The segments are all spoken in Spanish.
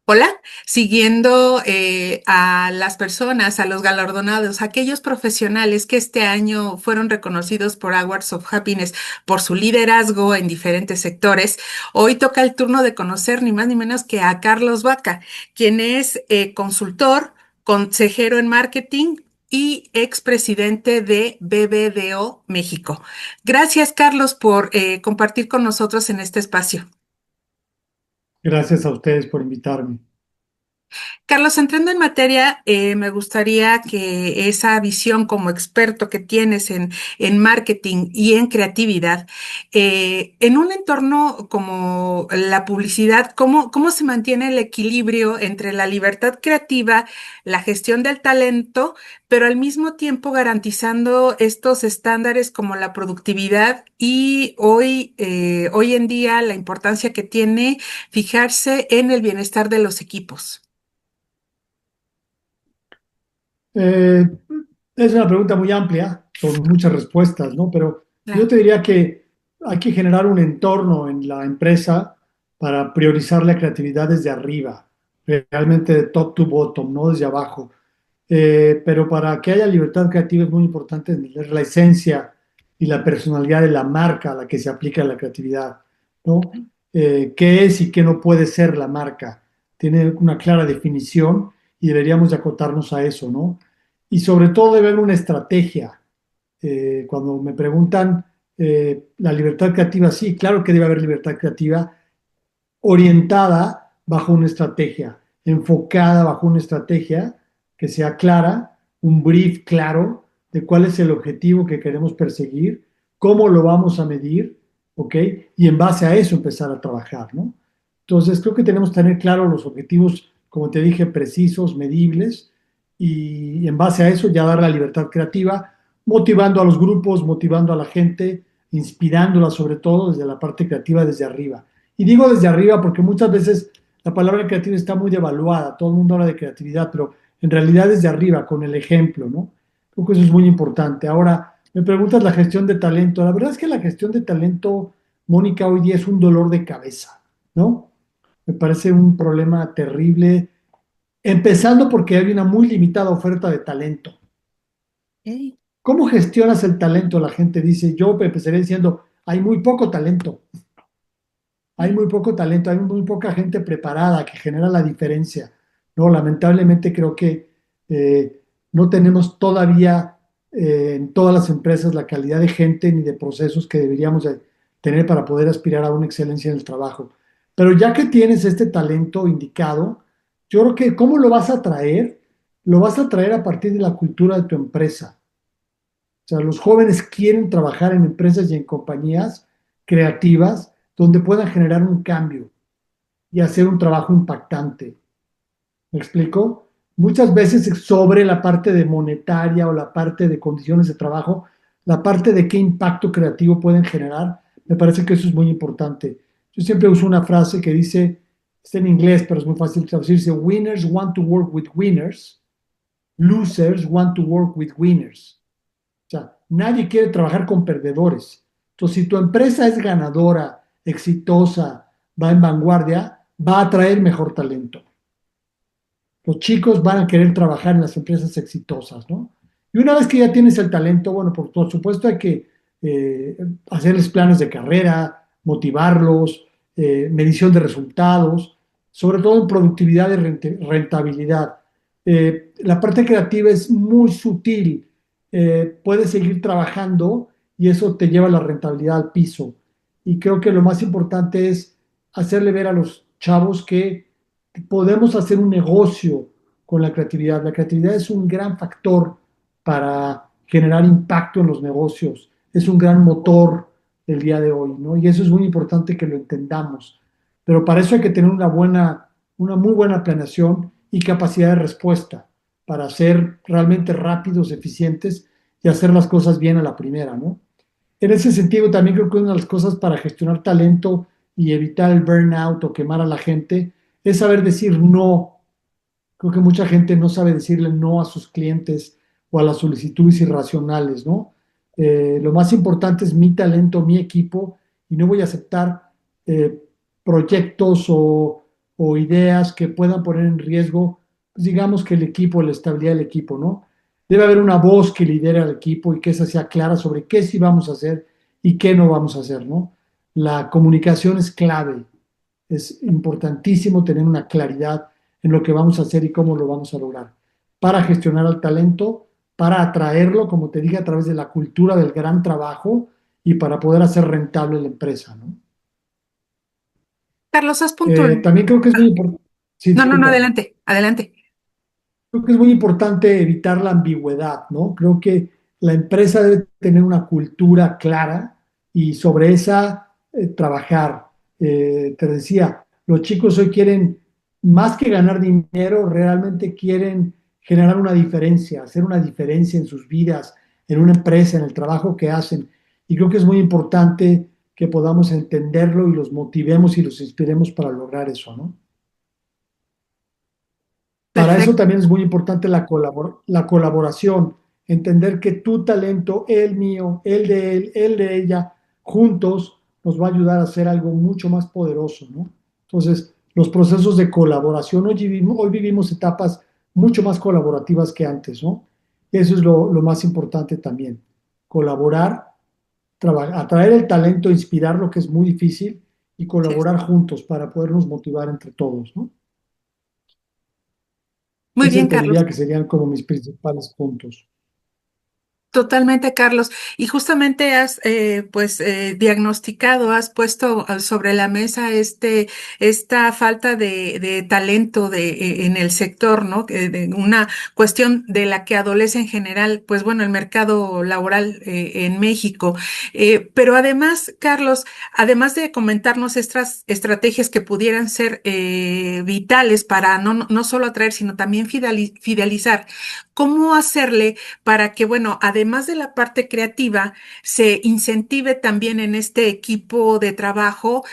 Hola, siguiendo a las personas, a los galardonados, aquellos profesionales que este año fueron reconocidos por Awards of Happiness por su liderazgo en diferentes sectores. Hoy toca el turno de conocer ni más ni menos que a Carlos Vaca, quien es consultor, consejero en marketing y expresidente de BBDO México. Gracias, Carlos, por compartir con nosotros en este espacio. Gracias a ustedes por invitarme. Carlos, entrando en materia, me gustaría que esa visión como experto que tienes en marketing y en creatividad, en un entorno como la publicidad, ¿cómo se mantiene el equilibrio entre la libertad creativa, la gestión del talento, pero al mismo tiempo garantizando estos estándares como la productividad y hoy en día la importancia que tiene fijarse en el bienestar de los equipos? Eh, es una pregunta muy amplia, con muchas respuestas, ¿no? Pero yo Claro. te diría que hay que generar un entorno en la empresa para priorizar la creatividad desde arriba, realmente de top to bottom, no desde abajo. Pero para que haya libertad creativa es muy importante entender la esencia y la personalidad de la marca a la que se aplica la creatividad, ¿no? ¿Qué es y qué no puede ser la marca? Tiene una clara definición y deberíamos de acotarnos a eso, ¿no? Y sobre todo debe haber una estrategia. Cuando me preguntan la libertad creativa, sí, claro que debe haber libertad creativa orientada bajo una estrategia, enfocada bajo una estrategia que sea clara, un brief claro de cuál es el objetivo que queremos perseguir, cómo lo vamos a medir, ¿ok? Y en base a eso empezar a trabajar, ¿no? Entonces creo que tenemos que tener claros los objetivos, como te dije, precisos, medibles, y en base a eso ya dar la libertad creativa, motivando a los grupos, motivando a la gente, inspirándola sobre todo desde la parte creativa, desde arriba. Y digo desde arriba porque muchas veces la palabra creativa está muy devaluada, todo el mundo habla de creatividad, pero en realidad desde arriba, con el ejemplo, ¿no? Creo que eso es muy importante. Ahora, me preguntas la gestión de talento. La verdad es que la gestión de talento, Mónica, hoy día es un dolor de cabeza, ¿no? Me parece un problema terrible, empezando porque hay una muy limitada oferta de talento. Ok. ¿Cómo gestionas el talento? La gente dice, yo empezaré diciendo, hay muy poco talento. Hay muy poco talento, hay muy poca gente preparada que genera la diferencia. No, lamentablemente creo que no tenemos todavía en todas las empresas la calidad de gente ni de procesos que deberíamos de tener para poder aspirar a una excelencia en el trabajo. Pero ya que tienes este talento indicado, yo creo que ¿cómo lo vas a traer? Lo vas a traer a partir de la cultura de tu empresa. O sea, los jóvenes quieren trabajar en empresas y en compañías creativas donde puedan generar un cambio y hacer un trabajo impactante. ¿Me explico? Muchas veces sobre la parte de monetaria o la parte de condiciones de trabajo, la parte de qué impacto creativo pueden generar, me parece que eso es muy importante. Yo siempre uso una frase que dice, está en inglés, pero es muy fácil traducirse, winners want to work with winners, losers want to work with winners. O sea, nadie quiere trabajar con perdedores. Entonces, si tu empresa es ganadora, exitosa, va en vanguardia, va a atraer mejor talento. Los chicos van a querer trabajar en las empresas exitosas, ¿no? Y una vez que ya tienes el talento, bueno, por supuesto hay que hacerles planes de carrera, motivarlos, medición de resultados, sobre todo en productividad y rentabilidad. La parte creativa es muy sutil, puedes seguir trabajando y eso te lleva la rentabilidad al piso. Y creo que lo más importante es hacerle ver a los chavos que podemos hacer un negocio con la creatividad. La creatividad es un gran factor para generar impacto en los negocios. Es un gran motor del día de hoy, ¿no? Y eso es muy importante que lo entendamos. Pero para eso hay que tener una muy buena planeación y capacidad de respuesta para ser realmente rápidos, eficientes y hacer las cosas bien a la primera, ¿no? En ese sentido, también creo que una de las cosas para gestionar talento y evitar el burnout o quemar a la gente es saber decir no. Creo que mucha gente no sabe decirle no a sus clientes o a las solicitudes irracionales, ¿no? Lo más importante es mi talento, mi equipo, y no voy a aceptar eh, proyectos o o ideas que puedan poner en riesgo, pues, digamos que el equipo, la estabilidad del equipo, ¿no? Debe haber una voz que lidere al equipo y que esa sea clara sobre qué sí vamos a hacer y qué no vamos a hacer, ¿no? La comunicación es clave. Es importantísimo tener una claridad en lo que vamos a hacer y cómo lo vamos a lograr para gestionar al talento, para atraerlo, como te dije, a través de la cultura del gran trabajo y para poder hacer rentable la empresa, ¿no? Carlos, haz puntual. También creo que es muy importante, sí, No, no, no, discúlpame, adelante, adelante. creo que es muy importante evitar la ambigüedad, ¿no? Creo que la empresa debe tener una cultura clara y sobre esa trabajar. Te decía, los chicos hoy quieren, más que ganar dinero, realmente quieren generar una diferencia, hacer una diferencia en sus vidas, en una empresa, en el trabajo que hacen. Y creo que es muy importante que podamos entenderlo y los motivemos y los inspiremos para lograr eso, ¿no? Para eso Perfecto. también es muy importante la colaboración, entender que tu talento, el mío, el de él, el de ella, juntos nos va a ayudar a hacer algo mucho más poderoso, ¿no? Entonces, los procesos de colaboración, hoy vivimos etapas mucho más colaborativas que antes, ¿no? Eso es lo más importante también, colaborar, atraer el talento, inspirar lo que es muy difícil y Así es. colaborar juntos para podernos motivar entre todos, ¿no? Muy Ese bien, te Carlos. diría que serían como mis principales puntos. Totalmente, Carlos. Y justamente has, pues, diagnosticado, has puesto sobre la mesa esta falta de talento en el sector, ¿no? De una cuestión de la que adolece en general, pues, bueno, el mercado laboral en México. Pero además, Carlos, además de comentarnos estas estrategias que pudieran ser vitales para no solo atraer, sino también fidelizar, ¿cómo hacerle para que, bueno, además de la parte creativa, se incentive también en este equipo de trabajo,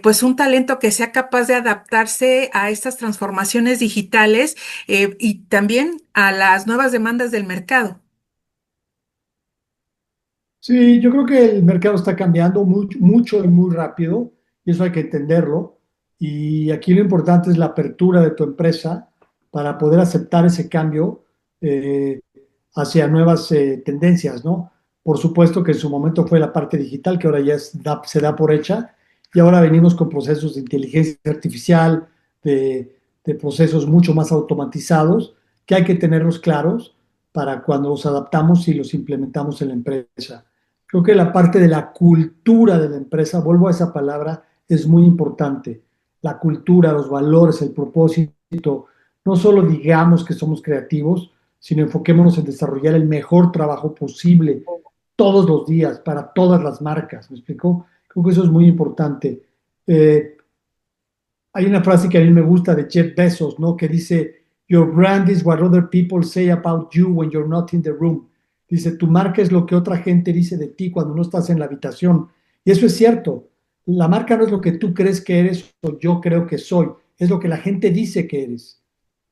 pues un talento que sea capaz de adaptarse a estas transformaciones digitales y también a las nuevas demandas del mercado? Sí, yo creo que el mercado está cambiando mucho, mucho y muy rápido, y eso hay que entenderlo. Y aquí lo importante es la apertura de tu empresa para poder aceptar ese cambio eh, hacia nuevas tendencias, ¿no? Por supuesto que en su momento fue la parte digital, que ahora ya se da por hecha, y ahora venimos con procesos de inteligencia artificial, de procesos mucho más automatizados, que hay que tenerlos claros para cuando los adaptamos y los implementamos en la empresa. Creo que la parte de la cultura de la empresa, vuelvo a esa palabra, es muy importante. La cultura, los valores, el propósito. No solo digamos que somos creativos, sino enfoquémonos en desarrollar el mejor trabajo posible todos los días para todas las marcas. ¿Me explico? Creo que eso es muy importante. Eh, Hay una frase que a mí me gusta de Jeff Bezos, ¿no? Que dice, Your brand is what other people say about you when you're not in the room. Dice, tu marca es lo que otra gente dice de ti cuando no estás en la habitación. Y eso es cierto. La marca no es lo que tú crees que eres o yo creo que soy, es lo que la gente dice que eres.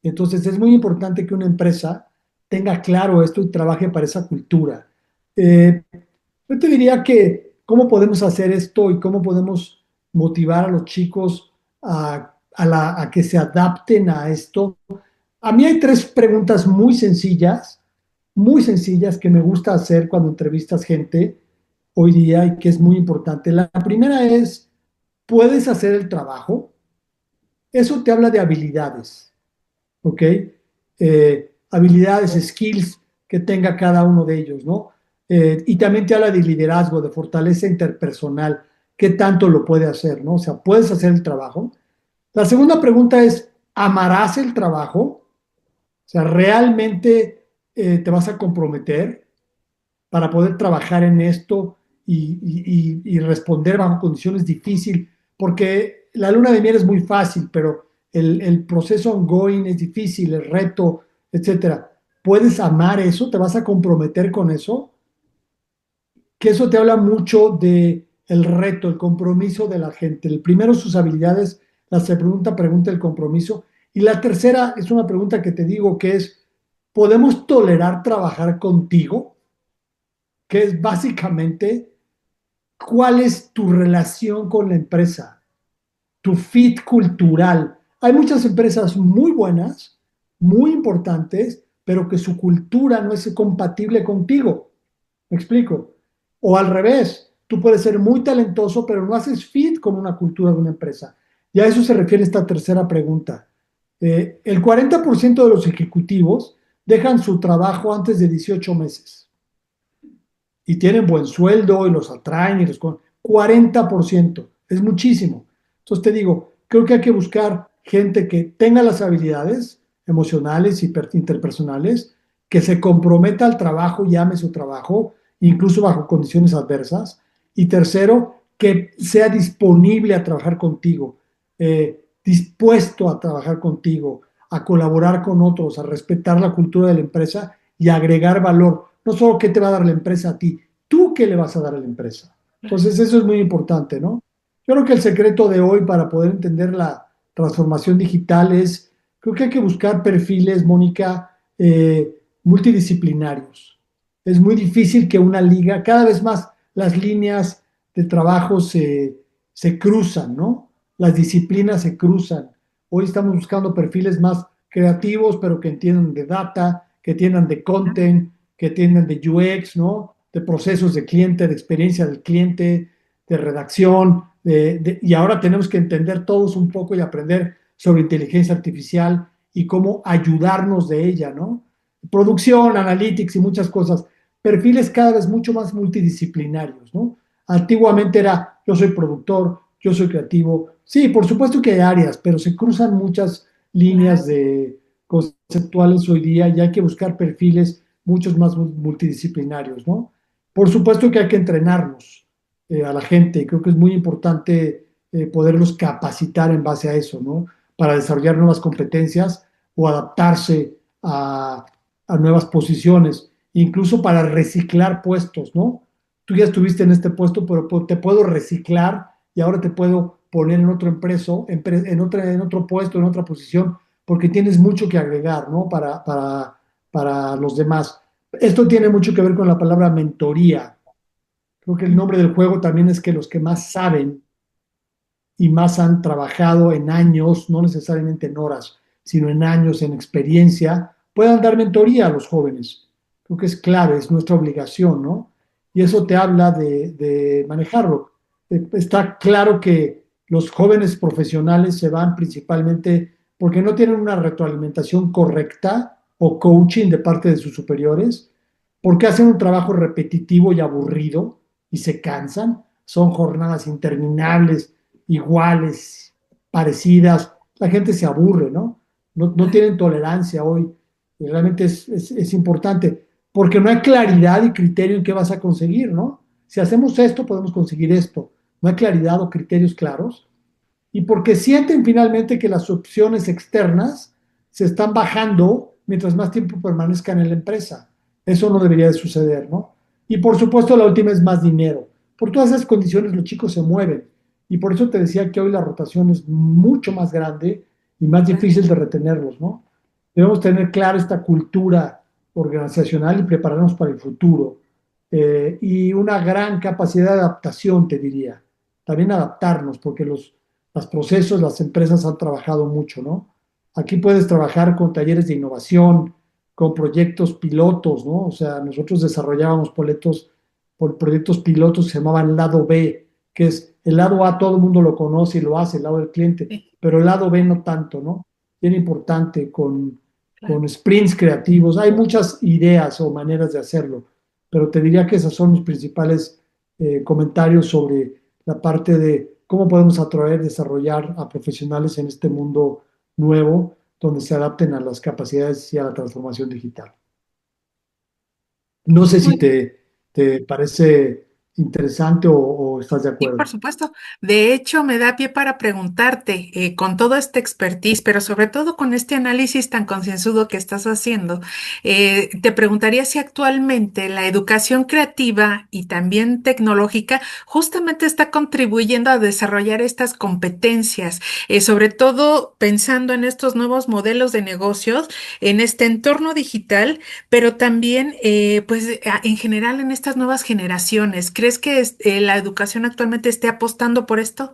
Entonces es muy importante que una empresa tenga claro esto y trabaje para esa cultura. Eh, yo te diría que cómo podemos hacer esto y cómo podemos motivar a los chicos a que se adapten a esto. A mí hay tres preguntas muy sencillas que me gusta hacer cuando entrevistas gente hoy día y que es muy importante. La primera es, ¿puedes hacer el trabajo? Eso te habla de habilidades, ¿ok? Habilidades, skills que tenga cada uno de ellos, ¿no? Y también te habla de liderazgo, de fortaleza interpersonal, qué tanto lo puede hacer, ¿no? O sea, ¿puedes hacer el trabajo? La segunda pregunta es, ¿amarás el trabajo? O sea, ¿realmente te vas a comprometer para poder trabajar en esto y responder bajo condiciones difíciles? Porque la luna de miel es muy fácil, pero el proceso ongoing es difícil, el reto, etcétera. ¿Puedes amar eso? ¿Te vas a comprometer con eso? Que eso te habla mucho de el reto, el compromiso de la gente. El primero, sus habilidades, la segunda pregunta, el compromiso. Y la tercera es una pregunta que te digo que es, ¿podemos tolerar trabajar contigo? Que es básicamente, ¿cuál es tu relación con la empresa? tu fit cultural. Hay muchas empresas muy buenas, muy importantes, pero que su cultura no es compatible contigo. ¿Me explico? O al revés, tú puedes ser muy talentoso, pero no haces fit con una cultura de una empresa. Y a eso se refiere esta tercera pregunta. El 40% de los ejecutivos dejan su trabajo antes de 18 meses y tienen buen sueldo y los atraen y 40% es muchísimo. Entonces te digo, creo que hay que buscar gente que tenga las habilidades emocionales y interpersonales, que se comprometa al trabajo y ame su trabajo, incluso bajo condiciones adversas. Y tercero, que sea disponible a trabajar contigo, dispuesto a trabajar contigo, a colaborar con otros, a respetar la cultura de la empresa y a agregar valor. No solo qué te va a dar la empresa a ti, tú qué le vas a dar a la empresa. Entonces, eso es muy importante, ¿no? Yo creo que el secreto de hoy para poder entender la transformación digital es, creo que hay que buscar perfiles, Mónica, multidisciplinarios. Es muy difícil que una liga, cada vez más las líneas de trabajo se cruzan, ¿no? Las disciplinas se cruzan. Hoy estamos buscando perfiles más creativos, pero que entiendan de data, que entiendan de content, que entiendan de UX, ¿no? De procesos de cliente, de experiencia del cliente, de redacción, y ahora tenemos que entender todos un poco y aprender sobre inteligencia artificial y cómo ayudarnos de ella, ¿no? Producción, analytics y muchas cosas. Perfiles cada vez mucho más multidisciplinarios, ¿no? Antiguamente era, yo soy productor, yo soy creativo. Sí, por supuesto que hay áreas, pero se cruzan muchas líneas Claro. de conceptuales hoy día y hay que buscar perfiles muchos más multidisciplinarios, ¿no? Por supuesto que hay que entrenarnos a la gente. Creo que es muy importante poderlos capacitar en base a eso, ¿no? Para desarrollar nuevas competencias o adaptarse a nuevas posiciones, incluso para reciclar puestos, ¿no? Tú ya estuviste en este puesto, pero te puedo reciclar y ahora te puedo poner en otro empreso, en otro puesto, en otra posición, porque tienes mucho que agregar, ¿no? Para los demás. Esto tiene mucho que ver con la palabra mentoría. Creo que el nombre del juego también es que los que más saben y más han trabajado en años, no necesariamente en horas, sino en años, en experiencia, puedan dar mentoría a los jóvenes. Creo que es clave, es nuestra obligación, ¿no? Y eso te habla de manejarlo. Está claro que los jóvenes profesionales se van principalmente porque no tienen una retroalimentación correcta o coaching de parte de sus superiores, porque hacen un trabajo repetitivo y aburrido y se cansan. Son jornadas interminables, iguales, parecidas. La gente se aburre, ¿no? No tienen tolerancia hoy. Y realmente es importante, porque no hay claridad y criterio en qué vas a conseguir, ¿no? Si hacemos esto, podemos conseguir esto. No hay claridad o criterios claros. Y porque sienten finalmente que las opciones externas se están bajando mientras más tiempo permanezcan en la empresa. Eso no debería de suceder, ¿no? Y por supuesto, la última es más dinero. Por todas esas condiciones los chicos se mueven. Y por eso te decía que hoy la rotación es mucho más grande y más difícil de retenerlos, ¿no? Debemos tener clara esta cultura organizacional y prepararnos para el futuro. Y una gran capacidad de adaptación, te diría. También adaptarnos, porque los procesos, las empresas han trabajado mucho, ¿no? Aquí puedes trabajar con talleres de innovación, con proyectos pilotos, ¿no? O sea, nosotros desarrollábamos proyectos pilotos que se llamaban lado B, que es el lado A, todo el mundo lo conoce y lo hace, el lado del cliente, Sí, pero el lado B no tanto, ¿no? Bien importante claro. con sprints creativos. Hay muchas ideas o maneras de hacerlo, pero te diría que esos son mis principales comentarios sobre la parte de cómo podemos atraer, desarrollar a profesionales en este mundo nuevo, donde se adapten a las capacidades y a la transformación digital. No sé si Muy te parece interesante o estás de Sí, por acuerdo. supuesto. De hecho, me da pie para preguntarte, con todo este expertise, pero sobre todo con este análisis tan concienzudo que estás haciendo, te preguntaría si actualmente la educación creativa y también tecnológica justamente está contribuyendo a desarrollar estas competencias, sobre todo pensando en estos nuevos modelos de negocios, en este entorno digital, pero también, pues, en general en estas nuevas generaciones. ¿Crees que la educación actualmente esté apostando por esto?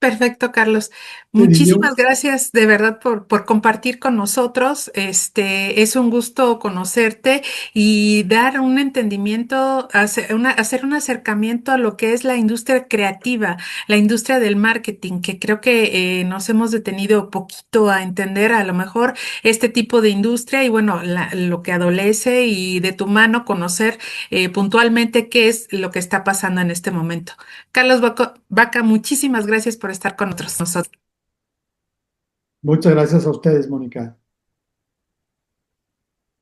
Perfecto, Carlos. Te diría, Muchísimas gracias de verdad por compartir con nosotros. Es un gusto conocerte y dar un entendimiento, hacer un acercamiento a lo que es la industria creativa, la industria del marketing, que creo que nos hemos detenido poquito a entender a lo mejor este tipo de industria y bueno, lo que adolece y de tu mano conocer puntualmente qué es lo que está pasando en este momento. Carlos Vaca, muchísimas gracias por estar con nosotros. muchas gracias a ustedes, Mónica.